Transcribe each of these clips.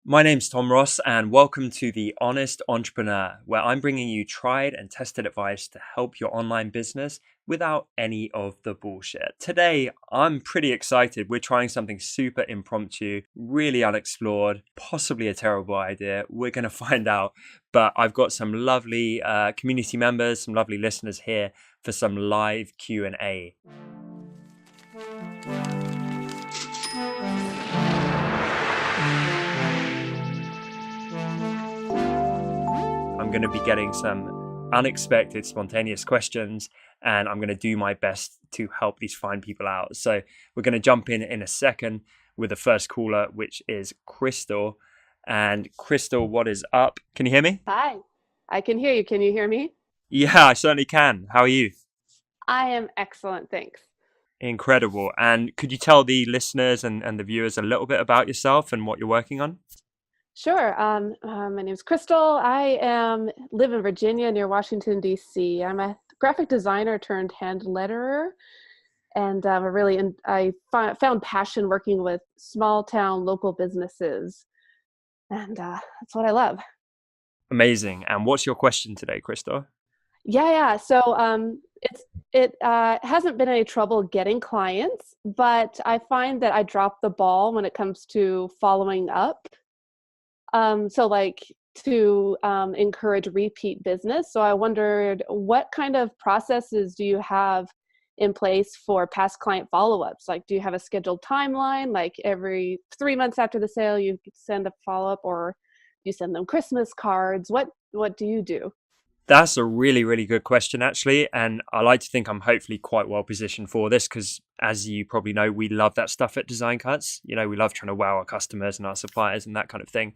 My name's Tom Ross, and welcome to The Honest Entrepreneur, where I'm bringing you tried and tested advice to help your online business without any of the bullshit. Today, I'm pretty excited. We're trying something super impromptu, really unexplored, possibly a terrible idea. We're going to find out. But I've got some lovely community members, some lovely listeners here for some live Q&A. I'm going to be getting some unexpected, spontaneous questions, and I'm going to do my best to help these fine people out. So we're going to jump in a second with the first caller, which is Crystal. And Crystal, what is up? Can you hear me? Hi, I can hear you. Can you hear me? Yeah, I certainly can. How are you? I am excellent, thanks. Incredible. And could you tell the listeners and the viewers a little bit about yourself and what you're working on? Sure. My name is Crystal. Live in Virginia near Washington, D.C. I'm a graphic designer turned hand letterer, and found passion working with small town local businesses, and that's what I love. Amazing. And what's your question today, Crystal? Yeah. It hasn't been any trouble getting clients, but I find that I drop the ball when it comes to following up. So like to encourage repeat business. So I wondered, what kind of processes do you have in place for past client follow-ups? Like, do you have a scheduled timeline? Like every 3 months after the sale, you send a follow-up, or you send them Christmas cards? What do you do? That's a really, really good question, actually. And I like to think I'm hopefully quite well positioned for this because, as you probably know, we love that stuff at Design Cuts. You know, we love trying to wow our customers and our suppliers and that kind of thing.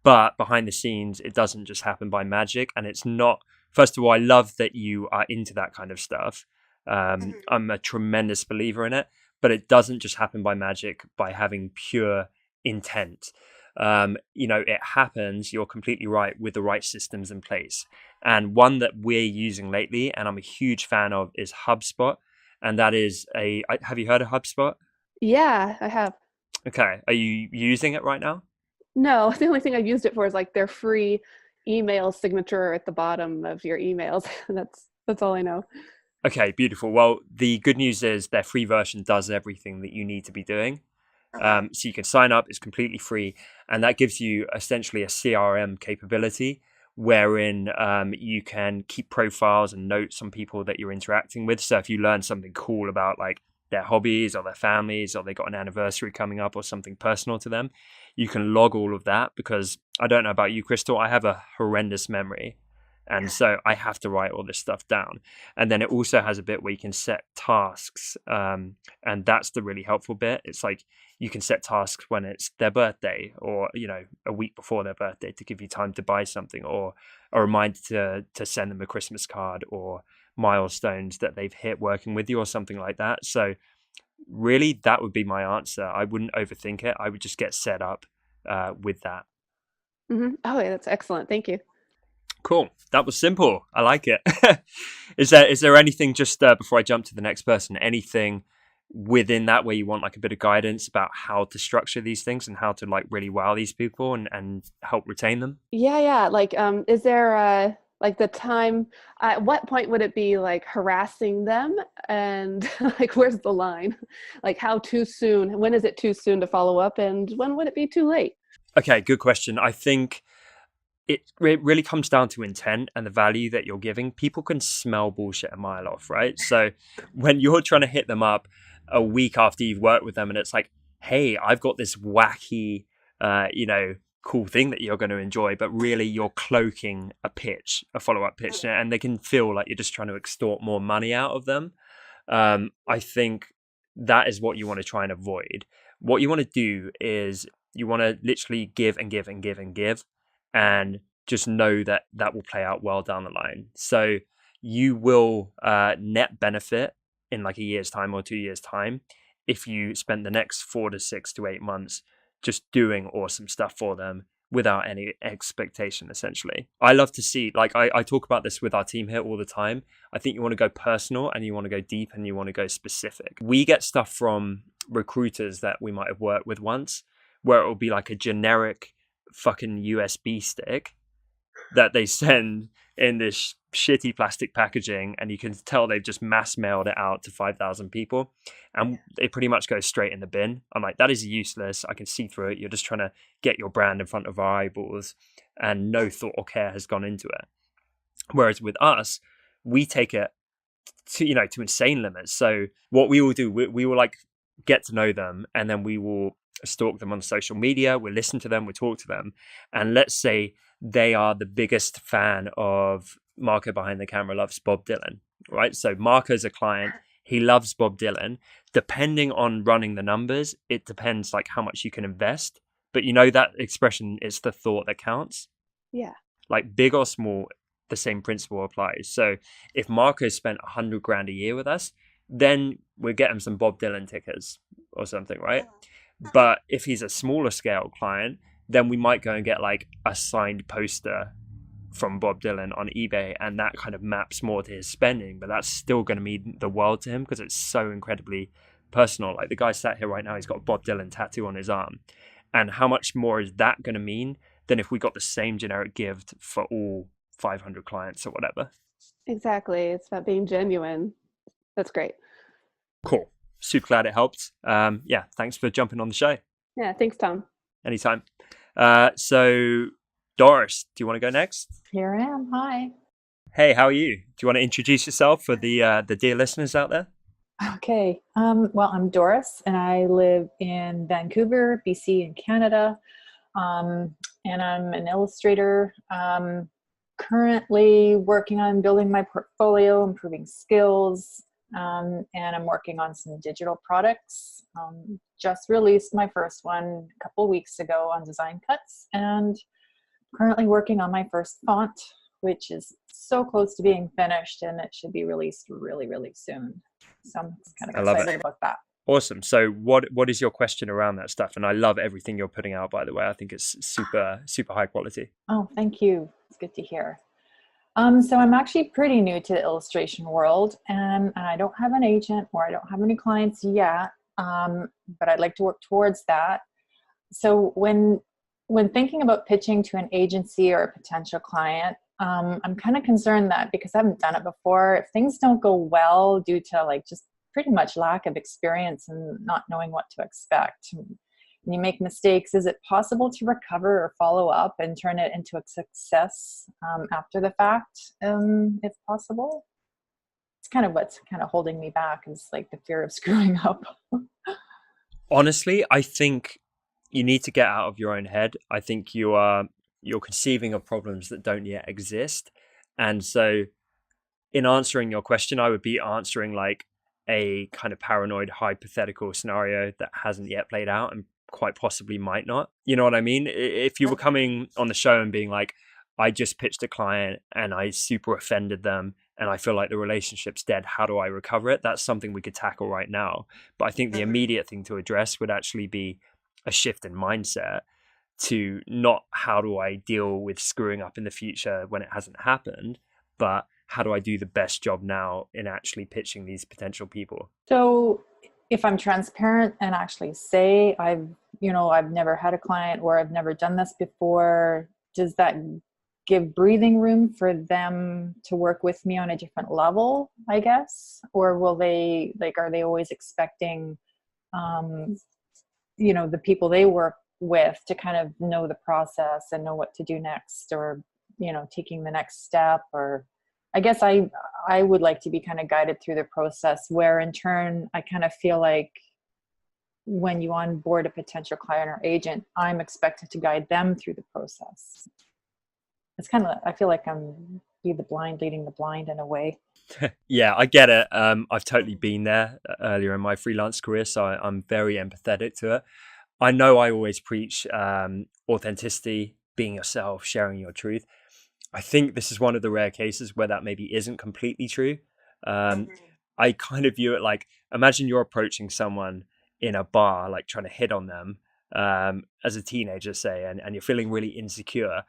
But behind the scenes, it doesn't just happen by magic. And it's not, first of all, I love that you are into that kind of stuff. I'm a tremendous believer in it, but it doesn't just happen by magic by having pure intent. It happens, you're completely right, with the right systems in place. And one that we're using lately, and I'm a huge fan of, is HubSpot. And that is have you heard of HubSpot? Yeah, I have. Okay. Are you using it right now? No, the only thing I've used it for is like their free email signature at the bottom of your emails. That's all I know. Okay, beautiful. Well, the good news is their free version does everything that you need to be doing. So you can sign up, it's completely free, and that gives you essentially a CRM capability wherein you can keep profiles and notes on people that you're interacting with. So if you learn something cool about like their hobbies or their families, or they got an anniversary coming up or something personal to them, you can log all of that because I don't know about you, Crystal, I have a horrendous memory. And so I have to write all this stuff down. And then it also has a bit where you can set tasks. And that's the really helpful bit. It's like you can set tasks when it's their birthday or, a week before their birthday to give you time to buy something, or a reminder to send them a Christmas card, or milestones that they've hit working with you or something like that. So really, that would be my answer. I wouldn't overthink it. I would just get set up with that. Oh, yeah, that's excellent. Thank you. Cool. That was simple. I like it. Is there anything just before I jump to the next person, anything within that where you want like a bit of guidance about how to structure these things and how to like really wow these people and help retain them? Yeah. Like, is there like the time? At what point would it be like harassing them? And like, where's the line? Like, how too soon? When is it too soon to follow up? And when would it be too late? Okay, good question. I think it really comes down to intent and the value that you're giving. People can smell bullshit a mile off, right? So when you're trying to hit them up a week after you've worked with them and it's like, hey, I've got this wacky, cool thing that you're going to enjoy, but really you're cloaking a pitch, a follow-up pitch, and they can feel like you're just trying to extort more money out of them. I think that is what you want to try and avoid. What you want to do is you want to literally give and give and give and give, and just know that that will play out well down the line. So you will net benefit in like a year's time or 2 years' time if you spend the next 4 to 6 to 8 months just doing awesome stuff for them without any expectation, essentially. I love to see, like, I talk about this with our team here all the time. I think you want to go personal and you want to go deep and you want to go specific. We get stuff from recruiters that we might have worked with once where it will be like a generic fucking USB stick that they send in this shitty plastic packaging, and you can tell they've just mass mailed it out to 5,000 people, and it pretty much goes straight in the bin. I'm like, that is useless. I can see through it. You're just trying to get your brand in front of our eyeballs, and no thought or care has gone into it. Whereas with us, we take it to insane limits. So what we will do, we will like get to know them, and then we will stalk them on social media. We'll listen to them, we'll talk to them, and let's say they are the biggest fan of Marco behind the camera loves Bob Dylan, right? So Marco's a client. He loves Bob Dylan. Depending on running the numbers, it depends like how much you can invest. But you know that expression, it's the thought that counts. Yeah. Like big or small, the same principle applies. So if Marco spent 100 grand a year with us, then we'll get him some Bob Dylan tickets or something, right? But if he's a smaller scale client, then we might go and get like a signed poster from Bob Dylan on eBay, and that kind of maps more to his spending. But that's still going to mean the world to him because it's so incredibly personal. Like the guy sat here right now, he's got a Bob Dylan tattoo on his arm. And how much more is that going to mean than if we got the same generic gift for all 500 clients or whatever? Exactly. It's about being genuine. That's great. Cool. Super glad it helped. Yeah, thanks for jumping on the show. Yeah. Thanks, Tom. Anytime. So Doris, do you want to go next? Here I am. Hi. Hey, how are you? Do you want to introduce yourself for the dear listeners out there? Okay. Well, I'm Doris, and I live in Vancouver, BC, in Canada. And I'm an illustrator. Currently working on building my portfolio, improving skills, and I'm working on some digital products. Just released my first one a couple of weeks ago on Design Cuts, and currently working on my first font, which is so close to being finished, and it should be released really, really soon. So I'm kind of excited about that. Awesome. So what is your question around that stuff? And I love everything you're putting out, by the way. I think it's super, super high quality. Oh, thank you. It's good to hear. So I'm actually pretty new to the illustration world, and I don't have an agent, or I don't have any clients yet, but I'd like to work towards that. So when thinking about pitching to an agency or a potential client, I'm kind of concerned that because I haven't done it before, if things don't go well due to like just pretty much lack of experience and not knowing what to expect, and you make mistakes, is it possible to recover or follow up and turn it into a success after the fact, if possible? It's kind of what's kind of holding me back, is like the fear of screwing up. Honestly, I think you need to get out of your own head. I think you're conceiving of problems that don't yet exist. And so in answering your question, I would be answering like a kind of paranoid hypothetical scenario that hasn't yet played out and quite possibly might not. You know what I mean? If you were coming on the show and being like, I just pitched a client and I super offended them and I feel like the relationship's dead, how do I recover it? That's something we could tackle right now. But I think the immediate thing to address would actually be a shift in mindset to not how do I deal with screwing up in the future when it hasn't happened, but how do I do the best job now in actually pitching these potential people? So if I'm transparent and actually say I've never had a client, or I've never done this before, does that give breathing room for them to work with me on a different level, I guess? Or will they, like, are they always expecting, the people they work with to kind of know the process and know what to do next, or, taking the next step? Or I guess I would like to be kind of guided through the process, where in turn, I kind of feel like when you onboard a potential client or agent, I'm expected to guide them through the process. It's kind of, I feel like I'm the blind leading the blind in a way. Yeah, I get it. I've totally been there earlier in my freelance career, so I'm very empathetic to it. I know I always preach authenticity, being yourself, sharing your truth. I think this is one of the rare cases where that maybe isn't completely true. I kind of view it like, imagine you're approaching someone in a bar, like trying to hit on them as a teenager, say, and you're feeling really insecure.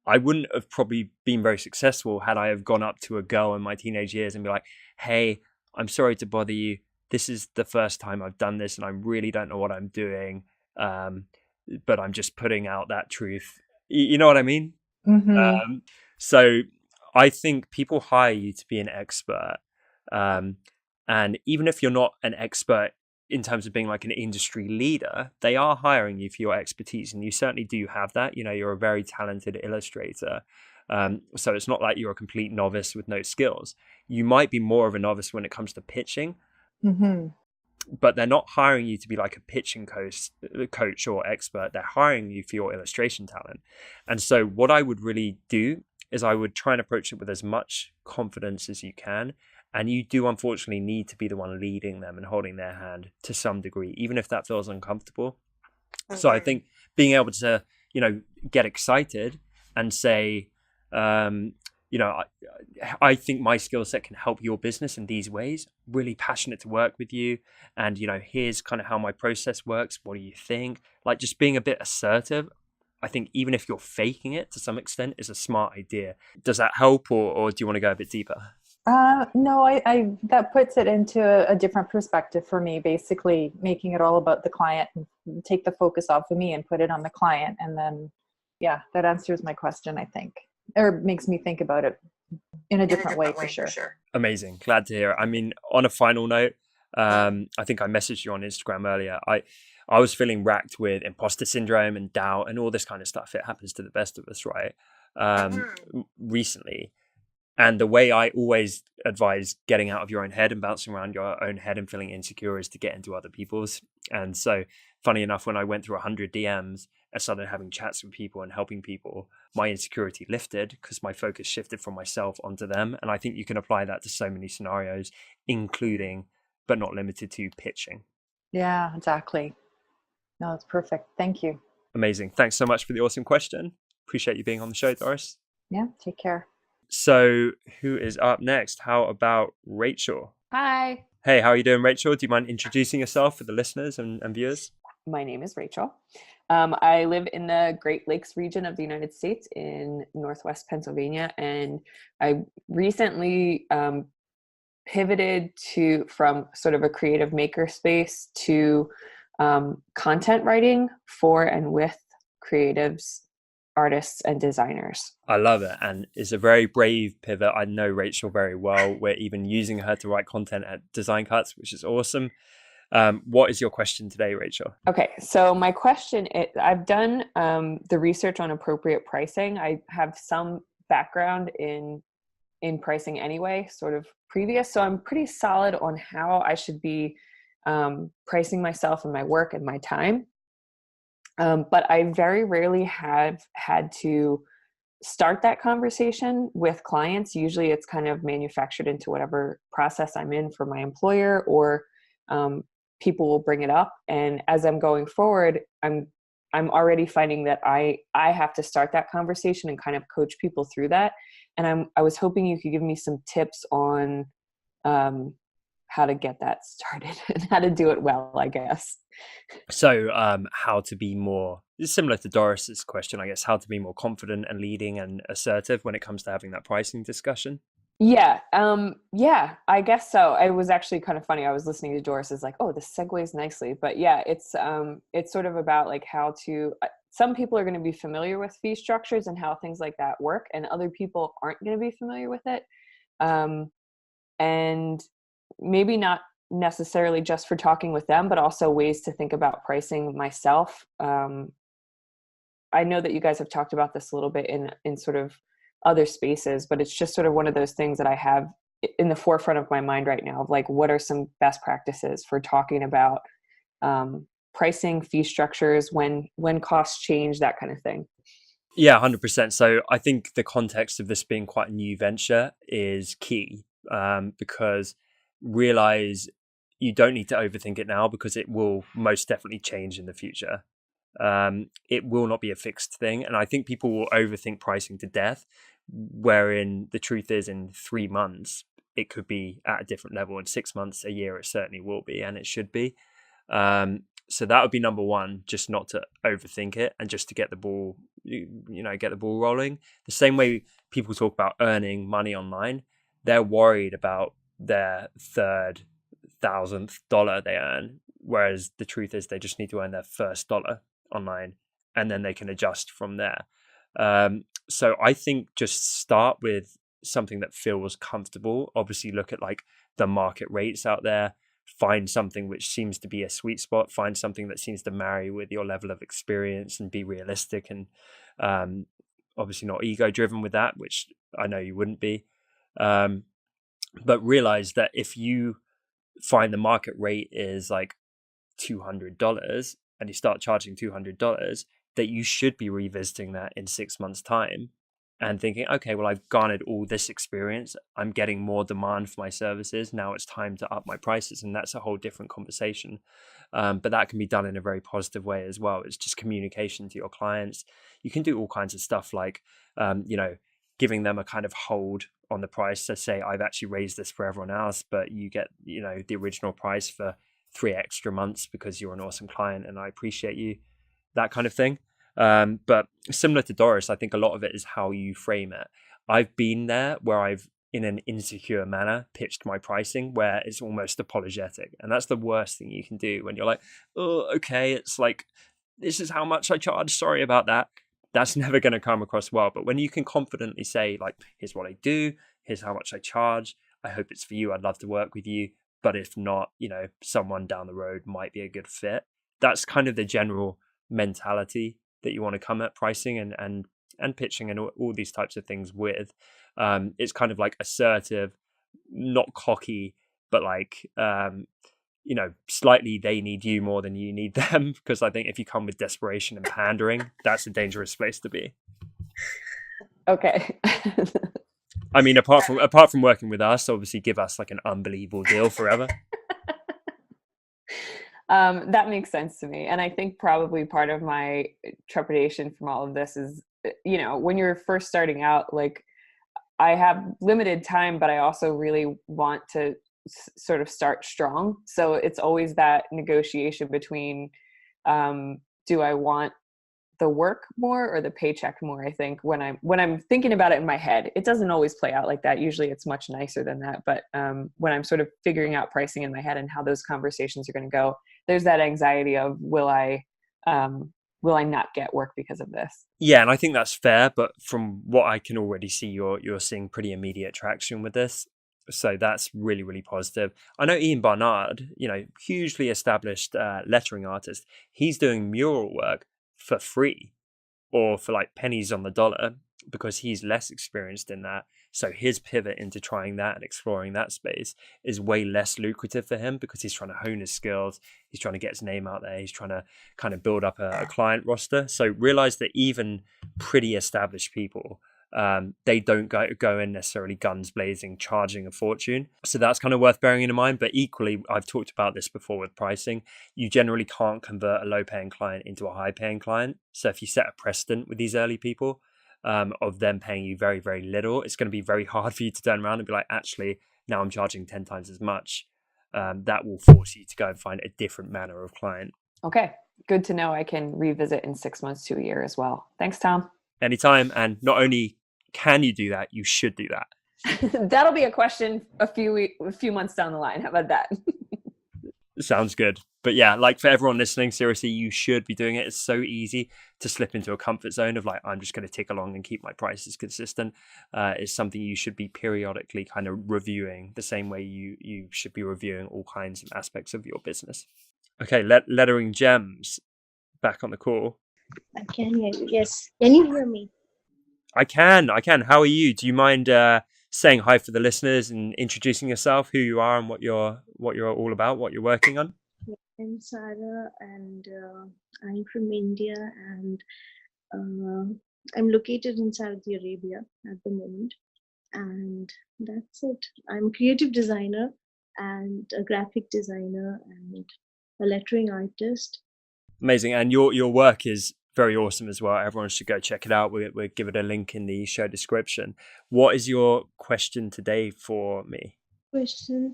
I wouldn't have probably been very successful had I have gone up to a girl in my teenage years and be like, hey, I'm sorry to bother you. This is the first time I've done this and I really don't know what I'm doing. but I'm just putting out that truth. You know what I mean? Mm-hmm. So I think people hire you to be an expert. And even if you're not an expert in terms of being like an industry leader, they are hiring you for your expertise. And you certainly do have that. You know, you're a very talented illustrator. So it's not like you're a complete novice with no skills. You might be more of a novice when it comes to pitching, Mm-hmm. but they're not hiring you to be like a pitching coach or expert. They're hiring you for your illustration talent. And so what I would really do is I would try and approach it with as much confidence as you can. And you do unfortunately need to be the one leading them and holding their hand to some degree, even if that feels uncomfortable. So I think being able to, get excited and say, I think my skill set can help your business in these ways. Really passionate to work with you. And, here's kind of how my process works. What do you think? Like just being a bit assertive. I think even if you're faking it to some extent is a smart idea. Does that help or do you want to go a bit deeper? No, I that puts it into a different perspective for me, basically making it all about the client and take the focus off of me and put it on the client. And then, yeah, that answers my question, I think, or makes me think about it in a different way for sure. Amazing. Glad to hear it. I mean, on a final note, I think I messaged you on Instagram earlier. I was feeling racked with imposter syndrome and doubt and all this kind of stuff. It happens to the best of us, right? Recently. And the way I always advise getting out of your own head and bouncing around your own head and feeling insecure is to get into other people's. And so, funny enough, when I went through 100 DMs and started having chats with people and helping people, my insecurity lifted because my focus shifted from myself onto them. And I think you can apply that to so many scenarios, including, but not limited to, pitching. Yeah, exactly. No, that's perfect. Thank you. Amazing. Thanks so much for the awesome question. Appreciate you being on the show, Doris. Yeah, take care. So who is up next? How about Rachel? Hi. Hey, how are you doing, Rachel? Do you mind introducing yourself for the listeners and viewers? My name is Rachel. I live in the Great Lakes region of the United States in Northwest Pennsylvania, and I recently pivoted from sort of a creative maker space to content writing for and with creatives, artists, and designers. I love it. And it's a very brave pivot. I know Rachel very well. We're even using her to write content at Design Cuts, which is awesome. What is your question today, Rachel? Okay, so my question, I've done the research on appropriate pricing. I have some background in pricing anyway, sort of previous. So I'm pretty solid on how I should be pricing myself and my work and my time. But I very rarely have had to start that conversation with clients. Usually it's kind of manufactured into whatever process I'm in for my employer, or people will bring it up. And as I'm going forward, I'm already finding that I have to start that conversation and kind of coach people through that. And I was hoping you could give me some tips on how to get that started and how to do it well, I guess. So how to be more, similar to Doris's question, I guess, how to be more confident and leading and assertive when it comes to having that pricing discussion? Yeah. Yeah, I guess so. It was actually kind of funny. I was listening to Doris is like, oh, this segues nicely. But yeah, it's sort of about like how to, some people are going to be familiar with fee structures and how things like that work, and other people aren't going to be familiar with it. And maybe not necessarily just for talking with them, but also ways to think about pricing myself. I know that you guys have talked about this a little bit in sort of other spaces, but it's just sort of one of those things that I have in the forefront of my mind right now of like, what are some best practices for talking about pricing, fee structures, when costs change, that kind of thing. Yeah, 100%. So I think the context of this being quite a new venture is key, because realize you don't need to overthink it now, because it will most definitely change in the future. It will not be a fixed thing. And I think people will overthink pricing to death, wherein the truth is in 3 months, it could be at a different level. In 6 months, a year, it certainly will be, and it should be. So that would be number one, just not to overthink it and just to get the ball, get the ball rolling. The same way people talk about earning money online, they're worried about their third $1,000th they earn, whereas the truth is they just need to earn their first dollar online, and then they can adjust from there. So I think just start with something that feels comfortable. Obviously look at like the market rates out there, find something which seems to be a sweet spot, find something that seems to marry with your level of experience, and be realistic, and obviously not ego driven with that, which I know you wouldn't be. But realize that if you find the market rate is like $200 and you start charging $200, that you should be revisiting that in 6 months' time and thinking, okay, well, I've garnered all this experience. I'm getting more demand for my services. Now it's time to up my prices. And that's a whole different conversation. But that can be done in a very positive way as well. It's just communication to your clients. You can do all kinds of stuff like, giving them a kind of hold on the price. So say, I've actually raised this for everyone else, but you get, the original price for 3 extra months because you're an awesome client and I appreciate you, that kind of thing. But similar to Doris, I think a lot of it is how you frame it. I've been there where I've, in an insecure manner, pitched my pricing where it's almost apologetic. And that's the worst thing you can do when you're like, oh, okay, it's like, this is how much I charge. Sorry about that. That's never going to come across well. But when you can confidently say, like, here's what I do, here's how much I charge, I hope it's for you, I'd love to work with you. But if not, someone down the road might be a good fit. That's kind of the general mentality that you want to come at pricing and pitching and all these types of things with. It's kind of like assertive, not cocky, but like, slightly they need you more than you need them. Because I think if you come with desperation and pandering, that's a dangerous place to be. Okay. I mean, apart from working with us, obviously give us like an unbelievable deal forever. That makes sense to me. And I think probably part of my trepidation from all of this is, when you're first starting out, like, I have limited time, but I also really want to sort of start strong. So it's always that negotiation between, do I want the work more or the paycheck more? I think when I'm thinking about it in my head, it doesn't always play out like that. Usually it's much nicer than that. But when I'm sort of figuring out pricing in my head and how those conversations are going to go, there's that anxiety of, will I not get work because of this? Yeah, and I think that's fair. But from what I can already see, you're seeing pretty immediate traction with this. So that's really, really positive. I know Ian Barnard, hugely established lettering artist. He's doing mural work for free or for like pennies on the dollar because he's less experienced in that. So his pivot into trying that and exploring that space is way less lucrative for him because he's trying to hone his skills. He's trying to get his name out there. He's trying to kind of build up a client roster. So realize that even pretty established people, they don't go in necessarily guns blazing, charging a fortune. So that's kind of worth bearing in mind. But equally, I've talked about this before with pricing. You generally can't convert a low paying client into a high paying client. So if you set a precedent with these early people, of them paying you very, very little, it's going to be very hard for you to turn around and be like, actually, now I'm charging 10 times as much. That will force you to go and find a different manner of client. Okay. Good to know. I can revisit in 6 months to a year as well. Thanks, Tom. Anytime. And not only can you do that, you should do that. That'll be a question a few months down the line. How about that? Sounds good. But yeah, like for everyone listening, seriously, you should be doing it. It's so easy to slip into a comfort zone of like, I'm just going to tick along and keep my prices consistent. It's something you should be periodically kind of reviewing the same way you should be reviewing all kinds of aspects of your business. Okay, Lettering Gems, back on the call. I can hear you. Yes. Can you hear me? I can. How are you? Do you mind saying hi for the listeners and introducing yourself, who you are and what you're all about, what you're working on? I'm Sarah and I'm from India and I'm located in Saudi Arabia at the moment. And that's it. I'm a creative designer and a graphic designer and a lettering artist. Amazing. And your work is very awesome as well. Everyone should go check it out. We'll give it a link in the show description. What is your question today for me? Question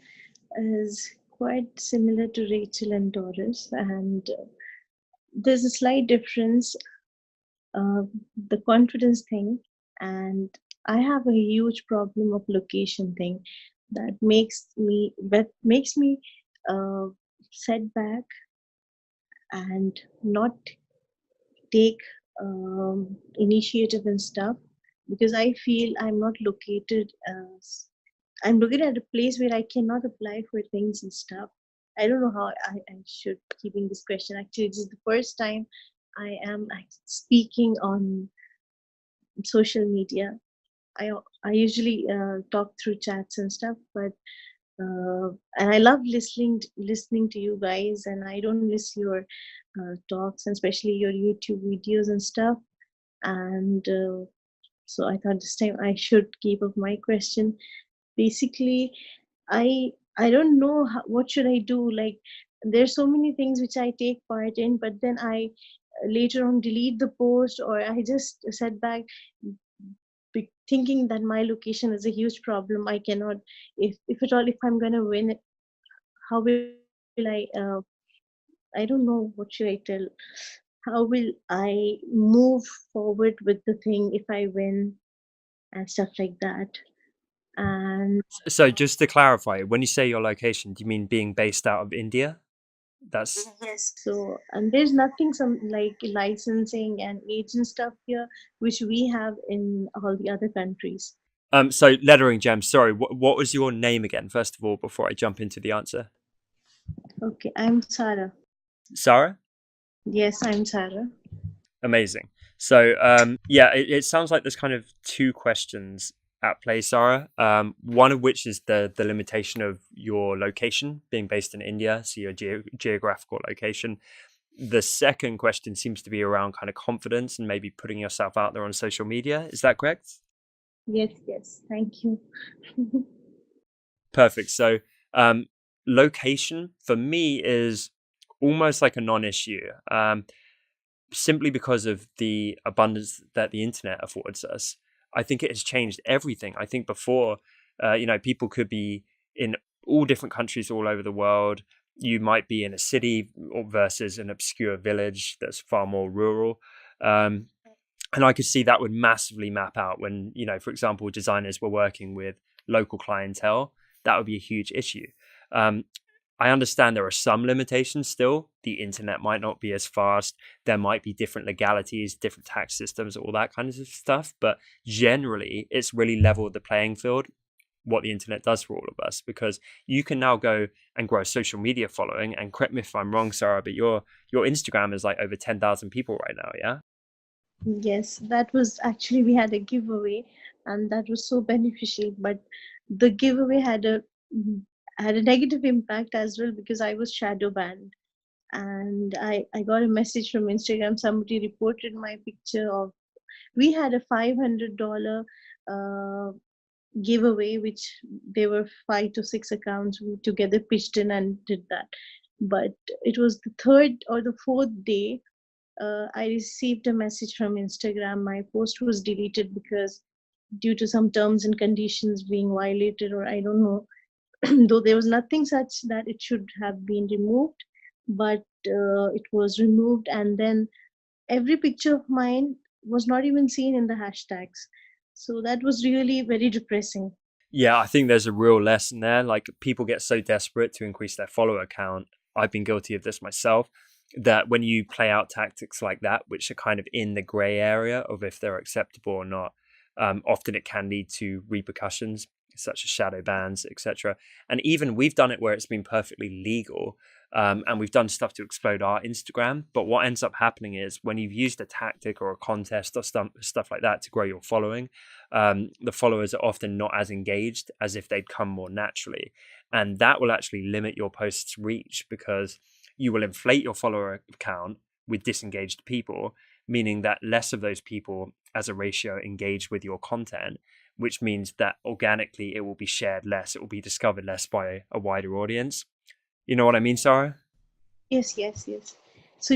is quite similar to Rachel and Doris, and there's a slight difference, the confidence thing, and I have a huge problem of location thing that makes me set back and not take initiative and stuff, because I feel I'm not located as I'm looking at a place where I cannot apply for things and stuff. I don't know how I should keeping this question. Actually, this is the first time I am speaking on social media. I usually talk through chats and stuff, but and I love listening to you guys, and I don't miss your talks, and especially your YouTube videos and stuff. And so I thought this time I should keep up my question. Basically, I don't know what should I do. Like, there's so many things which I take part in, but then I later on delete the post, or I just set back thinking that my location is a huge problem. I cannot, if at all, if I'm gonna win, how will I don't know what should I tell. How will I move forward with the thing if I win and stuff like that? And So just to clarify, when you say your location, do you mean being based out of India? That's yes, so and there's nothing some like licensing and agent stuff here, which we have in all the other countries. so lettering gem. Sorry, what was your name again? First of all, before I jump into the answer, Okay, I'm Sarah. Sarah. Yes, I'm Sarah. Amazing. So yeah, it sounds like there's kind of two questions at play, Sarah. One of which is the limitation of your location being based in India, so your geographical location. The second question seems to be around kind of confidence and maybe putting yourself out there on social media. Is that correct? Yes, thank you. Perfect. So location for me is almost like a non-issue. Simply because of the abundance that the internet affords us. I think it has changed everything. I think before, people could be in all different countries all over the world. You might be in a city versus an obscure village that's far more rural. And I could see that would massively map out when, for example, designers were working with local clientele. That would be a huge issue. I understand there are some limitations still. The internet might not be as fast. There might be different legalities, different tax systems, all that kind of stuff. But generally, it's really leveled the playing field, what the internet does for all of us, because you can now go and grow a social media following. And correct me if I'm wrong, Sarah, but your Instagram is like over 10,000 people right now, yeah? Yes, that was actually, we had a giveaway, and that was so beneficial. But the giveaway had a negative impact as well, because I was shadow banned, and I got a message from Instagram. Somebody reported my picture of. We had a $500 giveaway, which there were 5 to 6 accounts we together pitched in and did that. But it was the third or the fourth day. I received a message from Instagram. My post was deleted because due to some terms and conditions being violated, or I don't know. Though there was nothing such that it should have been removed, but it was removed, and then every picture of mine was not even seen in the hashtags. So that was really very depressing. Yeah, I think there's a real lesson there. Like, people get so desperate to increase their follower count. I've been guilty of this myself, that when you play out tactics like that, which are kind of in the gray area of if they're acceptable or not, often it can lead to repercussions such as shadow bans, etc. And even we've done it where it's been perfectly legal, and we've done stuff to explode our Instagram. But what ends up happening is when you've used a tactic or a contest or stuff like that to grow your following, the followers are often not as engaged as if they'd come more naturally. And that will actually limit your post's reach, because you will inflate your follower count with disengaged people, meaning that less of those people as a ratio engage with your content, which means that organically it will be shared less, it will be discovered less by a wider audience. You know what I mean, Sarah? Yes. So,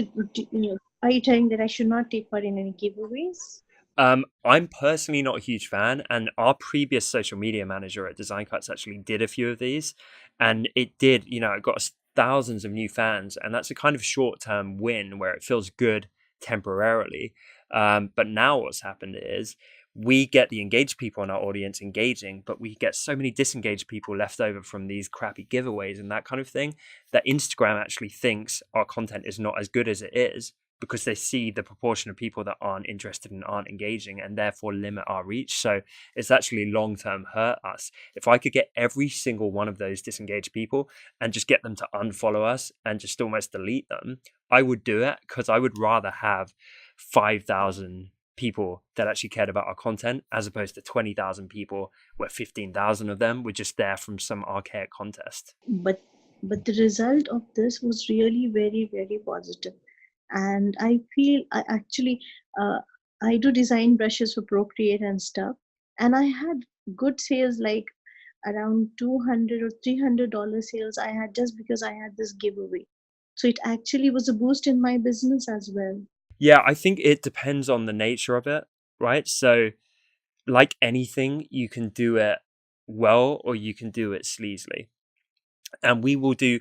are you telling that I should not take part in any giveaways? I'm personally not a huge fan, and our previous social media manager at Design Cuts actually did a few of these, and it did, it got us thousands of new fans, and that's a kind of short-term win where it feels good temporarily. But now what's happened is we get the engaged people in our audience engaging, but we get so many disengaged people left over from these crappy giveaways and that kind of thing, that Instagram actually thinks our content is not as good as it is, because they see the proportion of people that aren't interested and aren't engaging, and therefore limit our reach. So it's actually long-term hurt us. If I could get every single one of those disengaged people and just get them to unfollow us and just almost delete them, I would do it, because I would rather have 5,000 people that actually cared about our content as opposed to 20,000 people where 15,000 of them were just there from some archaic contest. But the result of this was really very, very positive. And I feel I do design brushes for Procreate and stuff, and I had good sales, like around $200 or $300 sales I had, just because I had this giveaway. So it actually was a boost in my business as well. Yeah, I think it depends on the nature of it, right? So like anything, you can do it well or you can do it sleazily. And we will do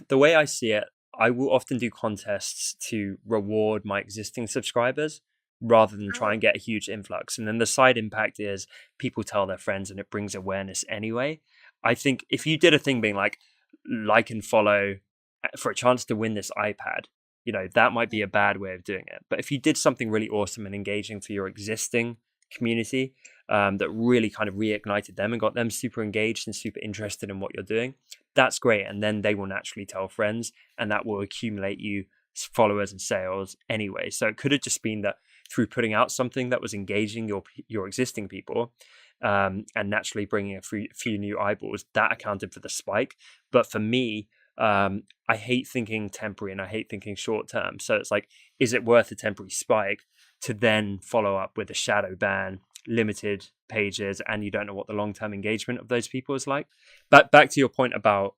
the way I see it, I will often do contests to reward my existing subscribers rather than try and get a huge influx. And then the side impact is people tell their friends and it brings awareness anyway. I think if you did a thing being like and follow for a chance to win this iPad, you know, that might be a bad way of doing it. But if you did something really awesome and engaging for your existing community, that really kind of reignited them and got them super engaged and super interested in what you're doing, that's great. And then they will naturally tell friends, and that will accumulate you followers and sales anyway. So it could have just been that through putting out something that was engaging your existing people, and naturally bringing a few new eyeballs, that accounted for the spike. But for me, I hate thinking temporary and I hate thinking short term. So it's like, is it worth a temporary spike to then follow up with a shadow ban, limited pages, and you don't know what the long-term engagement of those people is like? But back to your point about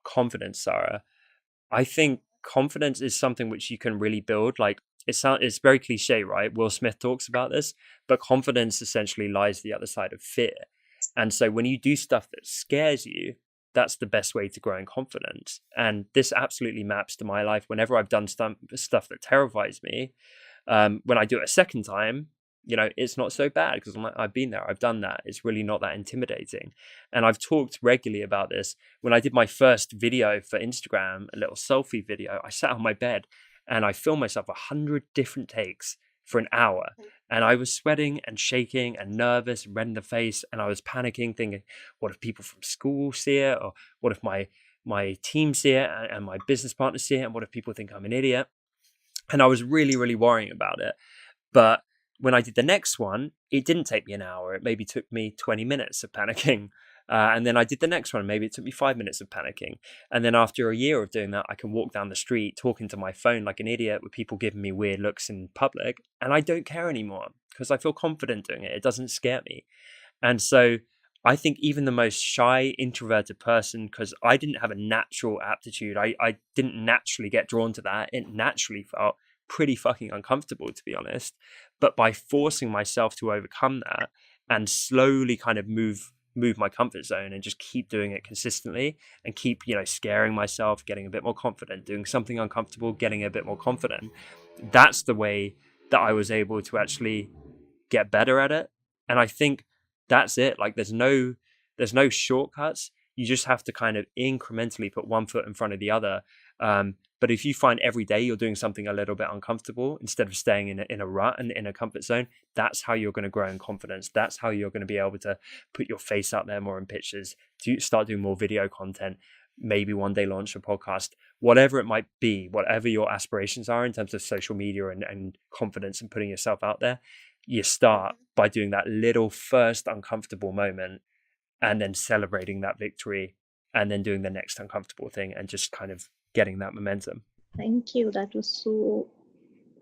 confidence, Sarah, I think confidence is something which you can really build. Like it's very cliche, right? Will Smith talks about this, but confidence essentially lies the other side of fear. And so when you do stuff that scares you, that's the best way to grow in confidence. And this absolutely maps to my life. Whenever I've done stuff that terrifies me, when I do it a second time, you know, it's not so bad because I'm like, I've been there, I've done that. It's really not that intimidating. And I've talked regularly about this. When I did my first video for Instagram, a little selfie video, I sat on my bed and I filmed myself 100 different takes for an hour. And I was sweating and shaking and nervous, red in the face. And I was panicking, thinking, what if people from school see it? Or what if my team see it and my business partners see it? And what if people think I'm an idiot? And I was really, really worrying about it. But when I did the next one, it didn't take me an hour. It maybe took me 20 minutes of panicking. And then I did the next one. Maybe it took me 5 minutes of panicking. And then after a year of doing that, I can walk down the street talking to my phone like an idiot with people giving me weird looks in public. And I don't care anymore because I feel confident doing it. It doesn't scare me. And so I think even the most shy, introverted person, because I didn't have a natural aptitude, I didn't naturally get drawn to that. It naturally felt pretty fucking uncomfortable, to be honest. But by forcing myself to overcome that and slowly kind of move my comfort zone and just keep doing it consistently and keep, you know, scaring myself, getting a bit more confident, doing something uncomfortable, getting a bit more confident, that's the way that I was able to actually get better at it. And I think that's it. Like there's no shortcuts. You just have to kind of incrementally put one foot in front of the other. But if you find every day you're doing something a little bit uncomfortable instead of staying in a rut and in a comfort zone, that's how you're going to grow in confidence. That's how you're going to be able to put your face out there more in pictures, to start doing more video content, maybe one day launch a podcast, whatever it might be, whatever your aspirations are in terms of social media and confidence and putting yourself out there. You start by doing that little first uncomfortable moment and then celebrating that victory and then doing the next uncomfortable thing and just kind of getting that momentum. Thank you. That was so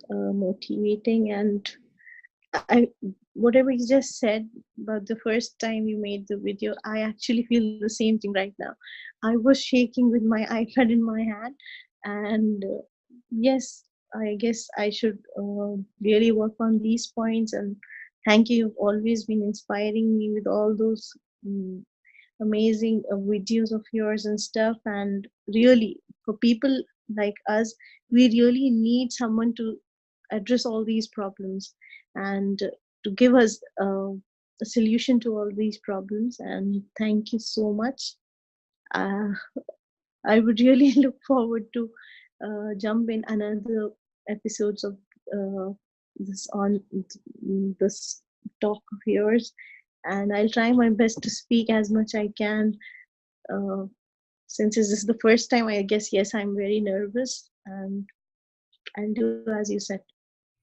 motivating. And whatever you just said about the first time you made the video, I actually feel the same thing right now. I was shaking with my iPad in my hand, and yes, I guess I should really work on these points. And thank you. You've always been inspiring me with all those amazing videos of yours and stuff. And really, for people like us, we really need someone to address all these problems and to give us a solution to all these problems. And thank you so much. I would really look forward to jump in another episodes of this on this talk of yours, and I'll try my best to speak as much I can. Since this is the first time, I guess, yes, I'm very nervous, and I'll do as you said.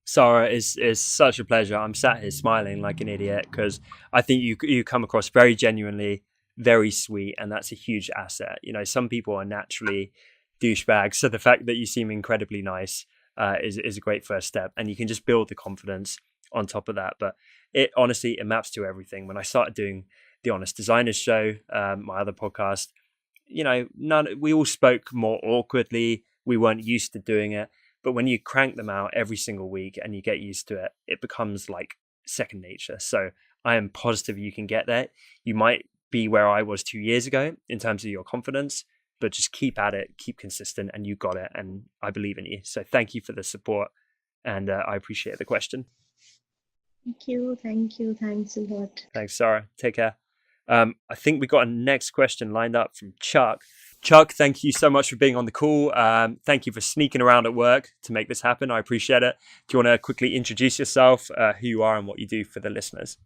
Sarah, it's such a pleasure. I'm sat here smiling like an idiot because I think you come across very genuinely, very sweet, and that's a huge asset. You know, some people are naturally douchebags, so the fact that you seem incredibly nice is a great first step, and you can just build the confidence on top of that. But it honestly, it maps to everything. When I started doing the Honest Designers Show, my other podcast, you know, we all spoke more awkwardly. We weren't used to doing it. But when you crank them out every single week and you get used to it, it becomes like second nature. So I am positive you can get there. You might be where I was 2 years ago in terms of your confidence, but just keep at it, keep consistent, and you got it. And I believe in you. So thank you for the support. And I appreciate the question. Thank you. Thanks a lot. Thanks, Sarah. Take care. I think we got a next question lined up from Chuck. Chuck, thank you so much for being on the call. Thank you for sneaking around at work to make this happen. I appreciate it. Do you want to quickly introduce yourself, who you are and what you do for the listeners?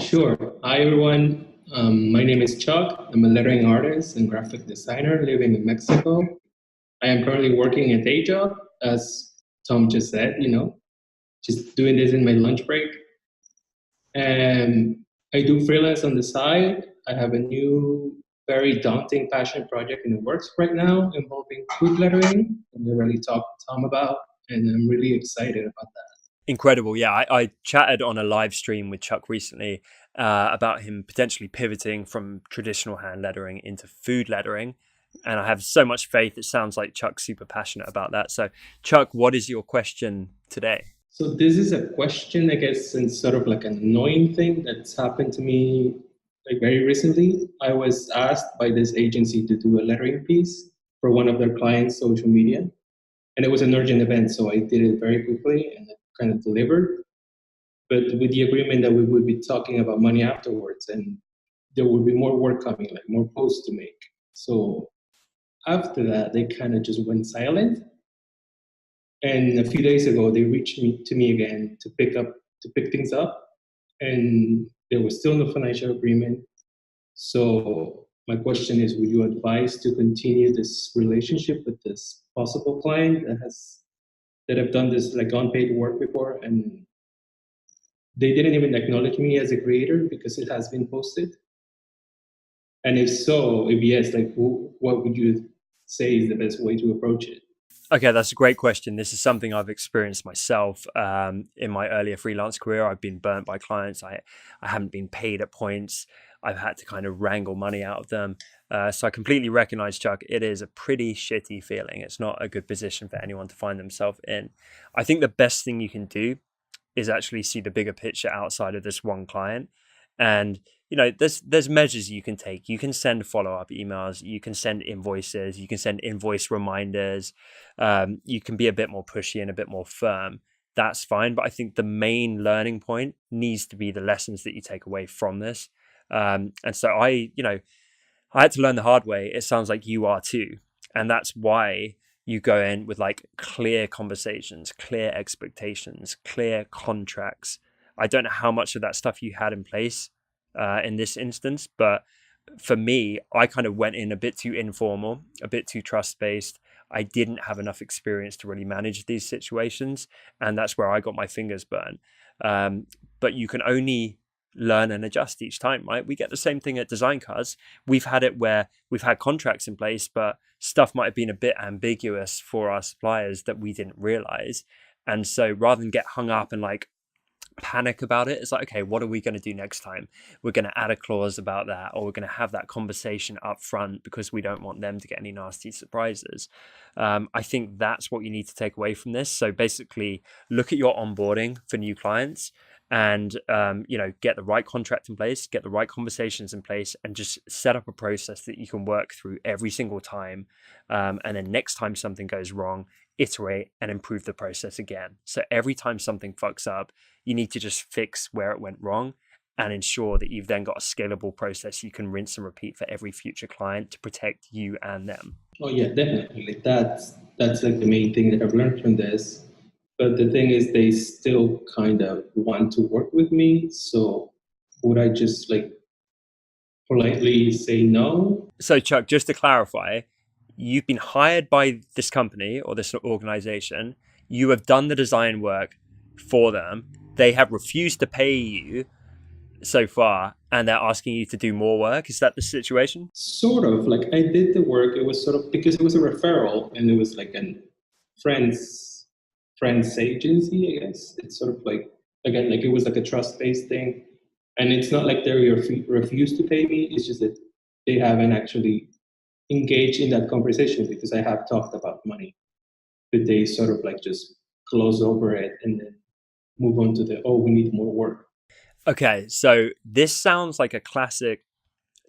Sure. Hi, everyone. My name is Chuck. I'm a lettering artist and graphic designer living in Mexico. I am currently working a day job, as Tom just said, just doing this in my lunch break. And I do freelance on the side. I have a new, very daunting passion project in the works right now involving food lettering. And I really talked to Tom about, and I'm really excited about that. Incredible. Yeah, I chatted on a live stream with Chuck recently about him potentially pivoting from traditional hand lettering into food lettering. And I have so much faith. It sounds like Chuck's super passionate about that. So, Chuck, what is your question today? So this is a question, I guess, and sort of like an annoying thing that's happened to me like very recently. I was asked by this agency to do a lettering piece for one of their clients' social media. And it was an urgent event, so I did it very quickly and it kind of delivered. But with the agreement that we would be talking about money afterwards, and there would be more work coming, like more posts to make. So after that, they kind of just went silent. And a few days ago, they reached to me again to pick things up, and there was still no financial agreement. So my question is, would you advise to continue this relationship with this possible client that have done this like unpaid work before, and they didn't even acknowledge me as a creator because it has been posted? And if so, if yes, like what would you say is the best way to approach it? Okay, that's a great question. This is something I've experienced myself in my earlier freelance career. I've been burnt by clients. I haven't been paid at points. I've had to kind of wrangle money out of them. So I completely recognize, Chuck, it is a pretty shitty feeling. It's not a good position for anyone to find themselves in. I think the best thing you can do is actually see the bigger picture outside of this one client. And there's measures you can take. You can send follow-up emails, you can send invoices, you can send invoice reminders, you can be a bit more pushy and a bit more firm. That's fine. But I think the main learning point needs to be the lessons that you take away from this. And so I had to learn the hard way. It sounds like you are too. And that's why you go in with like clear conversations, clear expectations, clear contracts. I don't know how much of that stuff you had in place in this instance, but for me, I kind of went in a bit too informal, a bit too trust-based. I didn't have enough experience to really manage these situations, and that's where I got my fingers burned. But you can only learn and adjust each time, right? We get the same thing at Design Cards. We've had it where we've had contracts in place, but stuff might have been a bit ambiguous for our suppliers that we didn't realize. And so rather than get hung up and like panic about it, it's like, okay, what are we going to do next time? We're going to add a clause about that, or we're going to have that conversation up front because we don't want them to get any nasty surprises. I think that's what you need to take away from this. So basically look at your onboarding for new clients and get the right contract in place, get the right conversations in place, and just set up a process that you can work through every single time. And then next time something goes wrong, iterate and improve the process again. So every time something fucks up, you need to just fix where it went wrong and ensure that you've then got a scalable process you can rinse and repeat for every future client to protect you and them. Oh yeah, definitely. Like that's like the main thing that I've learned from this. But the thing is, they still kind of want to work with me. So would I just like politely say no? So Chuck, just to clarify, you've been hired by this company or this organization. You have done the design work for them. They have refused to pay you so far, and they're asking you to do more work. Is that the situation? Sort of. Like I did the work. It was sort of because it was a referral, and it was like a friend's agency. I guess it's sort of like, again, like it was like a trust-based thing, and it's not like they refused to pay me. It's just that they haven't actually engaged in that conversation because I have talked about money, but they sort of like just close over it and then move on to the, oh, we need more work. Okay, so this sounds like a classic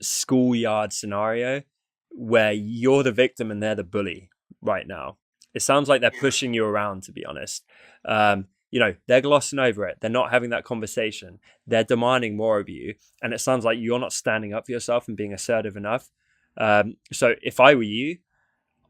schoolyard scenario where you're the victim and they're the bully right now. It sounds like they're pushing you around, to be honest. They're glossing over it. They're not having that conversation. They're demanding more of you. And it sounds like you're not standing up for yourself and being assertive enough. So if I were you,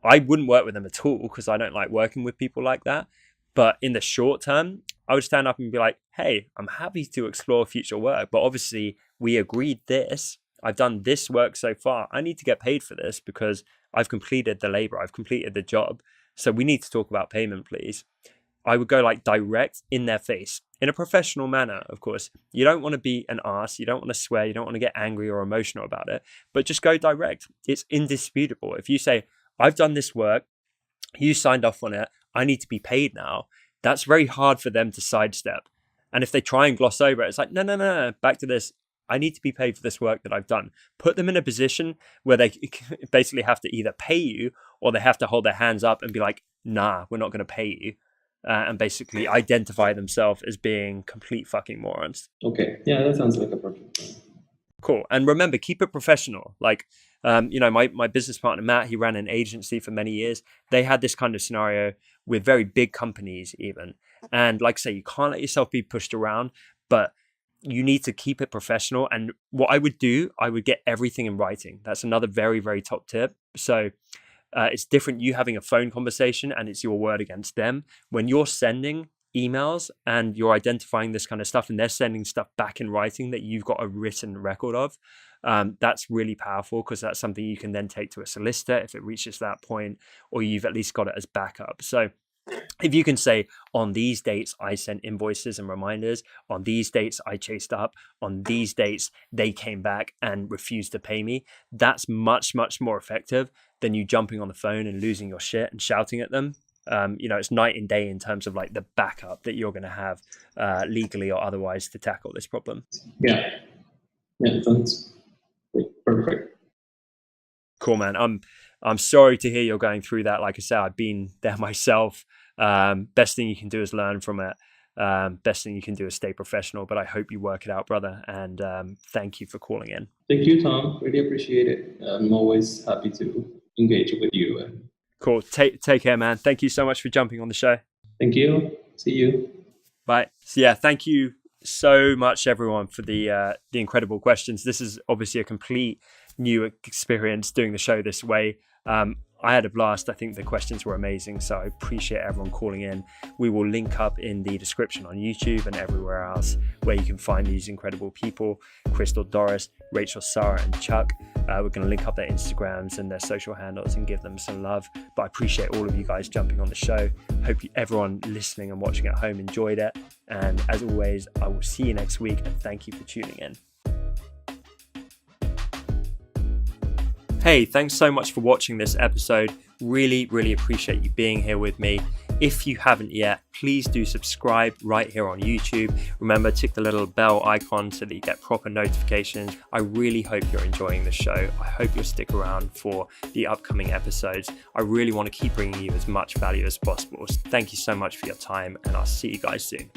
I wouldn't work with them at all because I don't like working with people like that. But in the short term, I would stand up and be like, hey, I'm happy to explore future work. But obviously, we agreed this. I've done this work so far. I need to get paid for this because I've completed the labor. I've completed the job. So we need to talk about payment, please. I would go like direct in their face in a professional manner, of course. You don't want to be an ass. You don't want to swear. You don't want to get angry or emotional about it, but just go direct. It's indisputable. If you say, I've done this work, you signed off on it, I need to be paid now, that's very hard for them to sidestep. And if they try and gloss over it, it's like, no, back to this. I need to be paid for this work that I've done. Put them in a position where they basically have to either pay you or they have to hold their hands up and be like, nah, we're not going to pay you. And basically identify themselves as being complete fucking morons. Okay. Yeah, that sounds like a perfect plan. Cool. And remember, keep it professional. Like, my business partner, Matt, he ran an agency for many years. They had this kind of scenario with very big companies even. And like I say, you can't let yourself be pushed around, but you need to keep it professional. And what I would do, I would get everything in writing. That's another very, very top tip. So it's different you having a phone conversation and it's your word against them. When you're sending emails and you're identifying this kind of stuff and they're sending stuff back in writing that you've got a written record of, that's really powerful because that's something you can then take to a solicitor if it reaches that point, or you've at least got it as backup. So if you can say, on these dates, I sent invoices and reminders, on these dates, I chased up, on these dates, they came back and refused to pay me, that's much, much more effective than you jumping on the phone and losing your shit and shouting at them. It's night and day in terms of like the backup that you're going to have legally or otherwise to tackle this problem. Yeah, that's perfect. Cool, man. I'm sorry to hear you're going through that. Like I said, I've been there myself. Best thing you can do is learn from it. Best thing you can do is stay professional, but I hope you work it out, brother. And thank you for calling in. Thank you, Tom. Really appreciate it. I'm always happy to engage with you. Cool. Take care, man. Thank you so much for jumping on the show. Thank you. See you. Bye. So yeah, thank you so much, everyone, for the incredible questions. This is obviously a complete new experience doing the show this way. I had a blast. I think the questions were amazing. So I appreciate everyone calling in. We will link up in the description on YouTube and everywhere else where you can find these incredible people: Crystal, Doris, Rachel, Sarah, and Chuck. We're going to link up their Instagrams and their social handles and give them some love. But I appreciate all of you guys jumping on the show. Hope everyone listening and watching at home enjoyed it. And as always, I will see you next week. And thank you for tuning in. Hey, thanks so much for watching this episode. Really, really appreciate you being here with me. If you haven't yet, please do subscribe right here on YouTube. Remember, tick the little bell icon so that you get proper notifications. I really hope you're enjoying the show. I hope you'll stick around for the upcoming episodes. I really want to keep bringing you as much value as possible. So thank you so much for your time, and I'll see you guys soon.